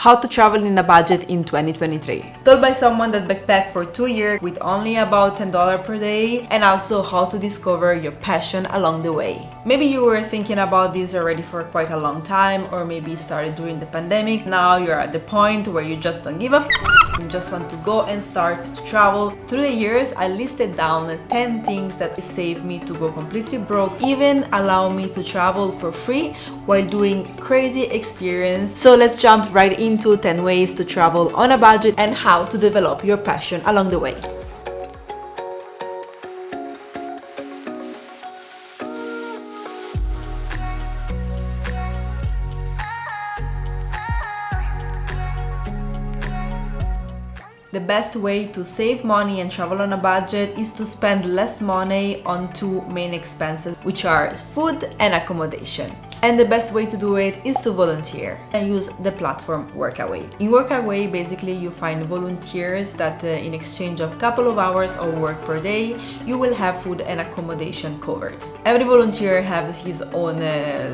How to travel in a budget in 2023. Told by someone that backpacked for 2 years with only about $10 per day, and also how to discover your passion along the way. Maybe you were thinking about this already for quite a long time, or maybe started during the pandemic. Now you're at the point where you just don't give a you just want to go and start to travel. Through the years, I listed down 10 things that saved me to go completely broke, even allow me to travel for free while doing crazy experience. So let's jump right into 10 ways to travel on a budget and how to develop your passion along the way. The best way to save money and travel on a budget is to spend less money on two main expenses, which are food and accommodation. And the best way to do it is to volunteer and use the platform Workaway. In Workaway, basically you find volunteers that in exchange of a couple of hours of work per day, you will have food and accommodation covered. Every volunteer has his own,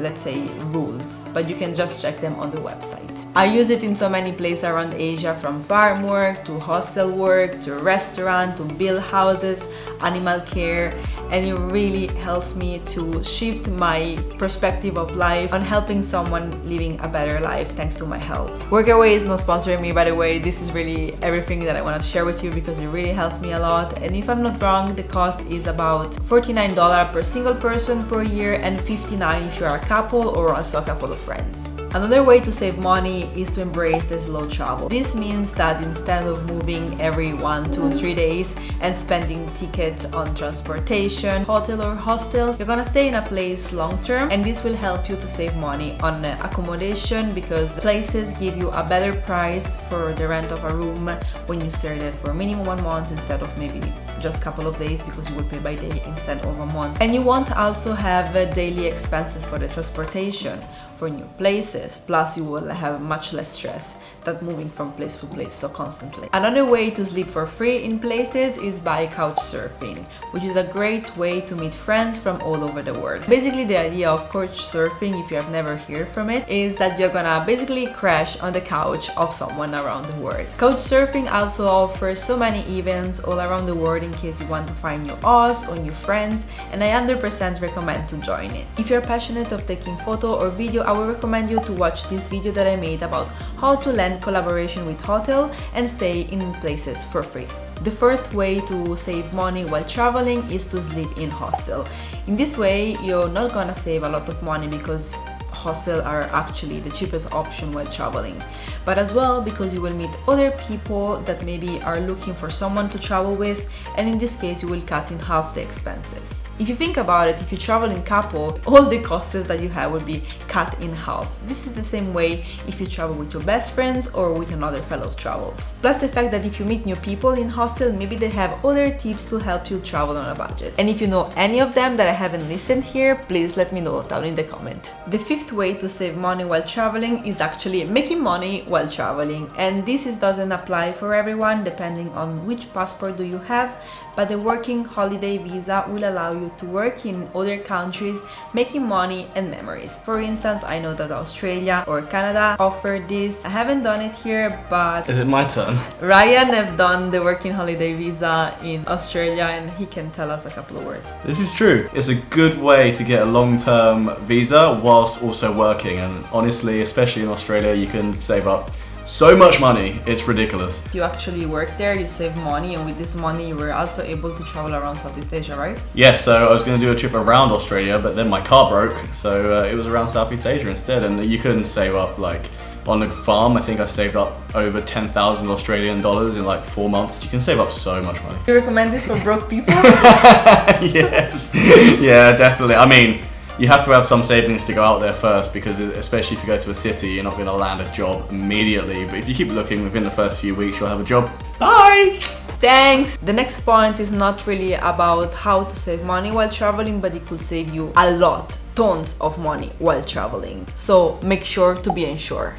let's say, rules, but you can just check them on the website. I use it in so many places around Asia, from farm work to hostel work to restaurant to build houses, animal care, and it really helps me to shift my perspective of life on helping someone living a better life thanks to my help. Workaway is not sponsoring me, by the way. This is really everything that I want to share with you because it really helps me a lot. And if I'm not wrong, the cost is about $49 per single person per year and $59 if you are a couple or also a couple of friends. Another way to save money is to embrace the slow travel. This means that instead of moving every 1, 2, 3 days and spending tickets on transportation, hotel or hostels, you're gonna stay in a place long term, and this will help you to save money on accommodation because places give you a better price for the rent of a room when you stay there for minimum 1 month instead of maybe just a couple of days, because you will pay by day instead of a month. And you won't also have daily expenses for the transportation for new places, plus you will have much less stress than moving from place to place so constantly. Another way to sleep for free in places is by couchsurfing, which is a great way to meet friends from all over the world. Basically, the idea of couchsurfing, if you have never heard from it, is that you're gonna basically crash on the couch of someone around the world. Couchsurfing also offers so many events all around the world in case you want to find new hosts or new friends, and I 100% recommend to join it. If you're passionate of taking photo or video, I would recommend you to watch this video that I made about how to land collaboration with hotel and stay in places for free. The fourth way to save money while traveling is to sleep in hostel. In this way, you're not gonna save a lot of money because hostels are actually the cheapest option while traveling, but as well because you will meet other people that maybe are looking for someone to travel with, and in this case you will cut in half the expenses. If you think about it, if you travel in couple, all the costs that you have will be cut in half. This is the same way if you travel with your best friends or with another fellow travels. Plus the fact that if you meet new people in hostel, maybe they have other tips to help you travel on a budget. And if you know any of them that I haven't listed here, please let me know down in the comment. The fifth way to save money while traveling is actually making money while traveling, and this doesn't apply for everyone depending on which passport do you have, but the working holiday visa will allow you to work in other countries, making money and memories. For instance, I know that Australia or Canada offer this. I haven't done it here, but is it my turn? Ryan have done the working holiday visa in Australia and he can tell us a couple of words. This is true. It's a good way to get a long-term visa whilst also working, and honestly, especially in Australia, you can save up so much money, it's ridiculous. You actually work there, you save money, and with this money you were also able to travel around Southeast Asia, right? Yes, so I was going to do a trip around Australia, but then my car broke, so it was around Southeast Asia instead, and you can save up, like, on the farm, I think I saved up over 10,000 Australian dollars in like 4 months. You can save up so much money. Do you recommend this for broke people? Yes, yeah, definitely. I mean, you have to have some savings to go out there first, because especially if you go to a city, you're not going to land a job immediately. But if you keep looking, within the first few weeks, you'll have a job. Bye! Thanks! The next point is not really about how to save money while traveling, but it could save you a lot, tons of money while traveling. So make sure to be insured.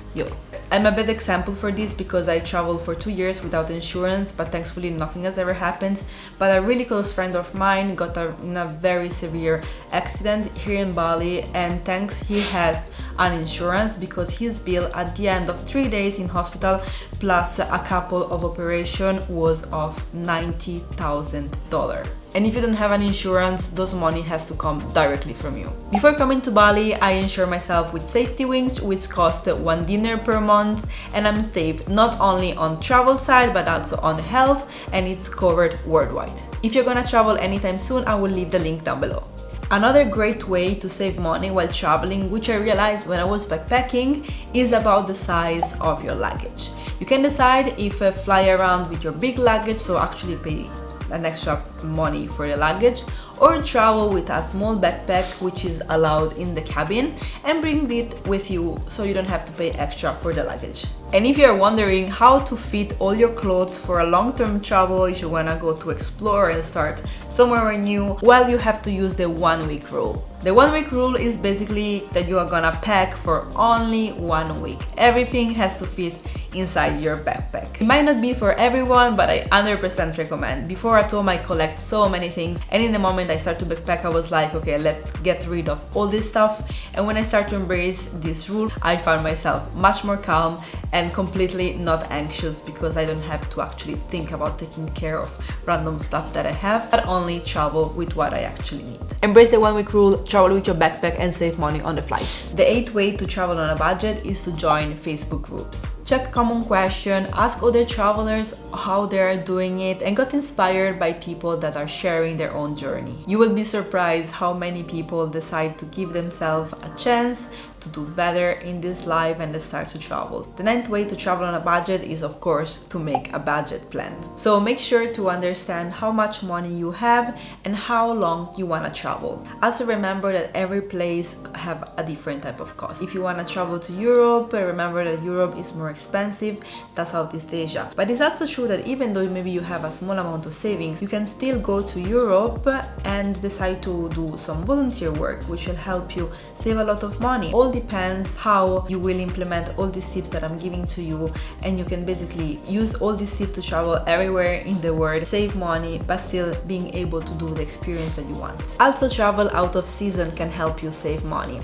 I'm a bad example for this because I traveled for 2 years without insurance, but thankfully nothing has ever happened. But a really close friend of mine got in a very severe accident here in Bali, and thanks he has an insurance because his bill at the end of 3 days in hospital plus a couple of operations was of $90,000. And if you don't have an insurance, those money has to come directly from you. Before coming to Bali, I insure myself with SafetyWing, which cost one dinner per month, and I'm safe not only on travel side but also on health, and it's covered worldwide. If you're gonna travel anytime soon, I will leave the link down below. Another great way to save money while traveling, which I realized when I was backpacking, is about the size of your luggage. You can decide if fly around with your big luggage, so actually pay an extra money for the luggage, or travel with a small backpack which is allowed in the cabin and bring it with you so you don't have to pay extra for the luggage. And if you're wondering how to fit all your clothes for a long-term travel, if you wanna go to explore and start somewhere new, well, you have to use the 1 week rule. The 1 week rule is basically that you are gonna pack for only 1 week. Everything has to fit inside your backpack. It might not be for everyone, but I 100% recommend. Before at home I collect so many things, and in the moment I start to backpack I was like, okay, let's get rid of all this stuff. And when I start to embrace this rule, I found myself much more calm and completely not anxious because I don't have to actually think about taking care of random stuff that I have, but only travel with what I actually need. Embrace the 1 week rule, travel with your backpack and save money on the flight. The 8th way to travel on a budget is to join Facebook groups. Check common questions, ask other travelers how they are doing it, and got inspired by people that are sharing their own journey. You will be surprised how many people decide to give themselves a chance to do better in this life and they start to travel. The 9th way to travel on a budget is, of course, to make a budget plan. So make sure to understand how much money you have and how long you want to travel. Also remember that every place have a different type of cost. If you want to travel to Europe, remember that Europe is more expensive than Southeast Asia. But it's also true that even though maybe you have a small amount of savings, you can still go to Europe and decide to do some volunteer work, which will help you save a lot of money. All depends how you will implement all these tips that I'm giving to you, and you can basically use all these tips to travel everywhere in the world, save money, but still being able to do the experience that you want. Also, travel out of season can help you save money.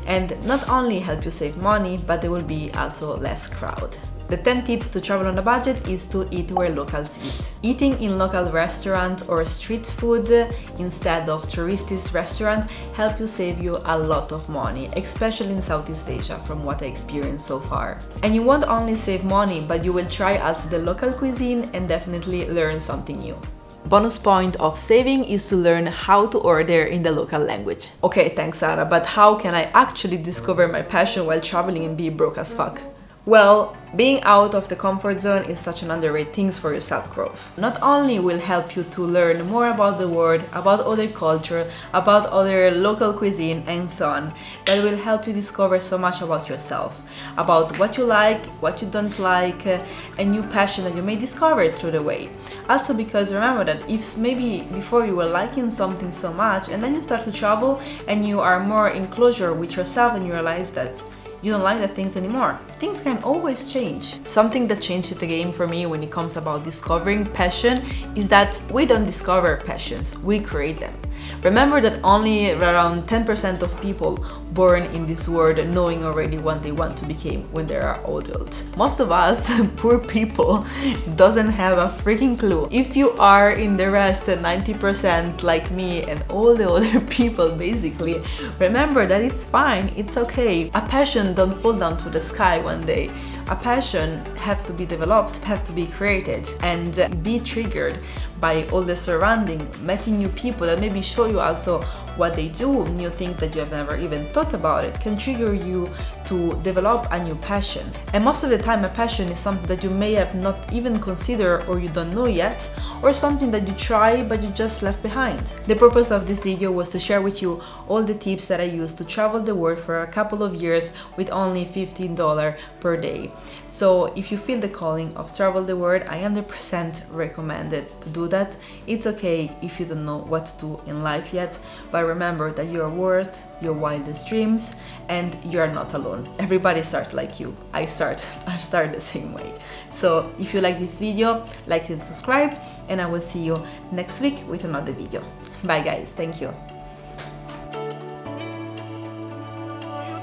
And not only help you save money, but there will be also less crowd. The 10 tips to travel on a budget is to eat where locals eat. Eating in local restaurants or street food instead of touristy restaurants help you save you a lot of money, especially in Southeast Asia from what I experienced so far. And you won't only save money, but you will try also the local cuisine and definitely learn something new. Bonus point of saving is to learn how to order in the local language. Okay, thanks Sarah, but how can I actually discover my passion while traveling and be broke as fuck? Well, being out of the comfort zone is such an underrated thing for your self-growth. Not only will help you to learn more about the world, about other culture, about other local cuisine and so on, but it will help you discover so much about yourself, about what you like, what you don't like, a new passion that you may discover through the way. Also because remember that if maybe before you were liking something so much and then you start to travel and you are more in closure with yourself and you realize that you don't like that things anymore. Things can always change. Something that changed the game for me when it comes about discovering passion is that we don't discover passions, we create them. Remember that only around 10% of people born in this world knowing already what they want to become when they are adults. Most of us, poor people, doesn't have a freaking clue. If you are in the rest 90% like me and all the other people basically, remember that it's fine, it's okay. A passion don't fall down to the sky one day. A passion has to be developed, has to be created, and be triggered by all the surrounding, meeting new people that maybe show you also what they do, new things that you have never even thought about it, can trigger you to develop a new passion. And most of the time a passion is something that you may have not even considered or you don't know yet, or something that you try but you just left behind. The purpose of this video was to share with you all the tips that I used to travel the world for a couple of years with only $15 per day. So if you feel the calling of travel the world, I 100% recommend it to do that. It's okay if you don't know what to do in life yet, but remember that you are worth your wildest dreams and you are not alone. Everybody starts like you. I start the same way. So if you like this video, like and subscribe, and I will see you next week with another video. Bye guys, thank you.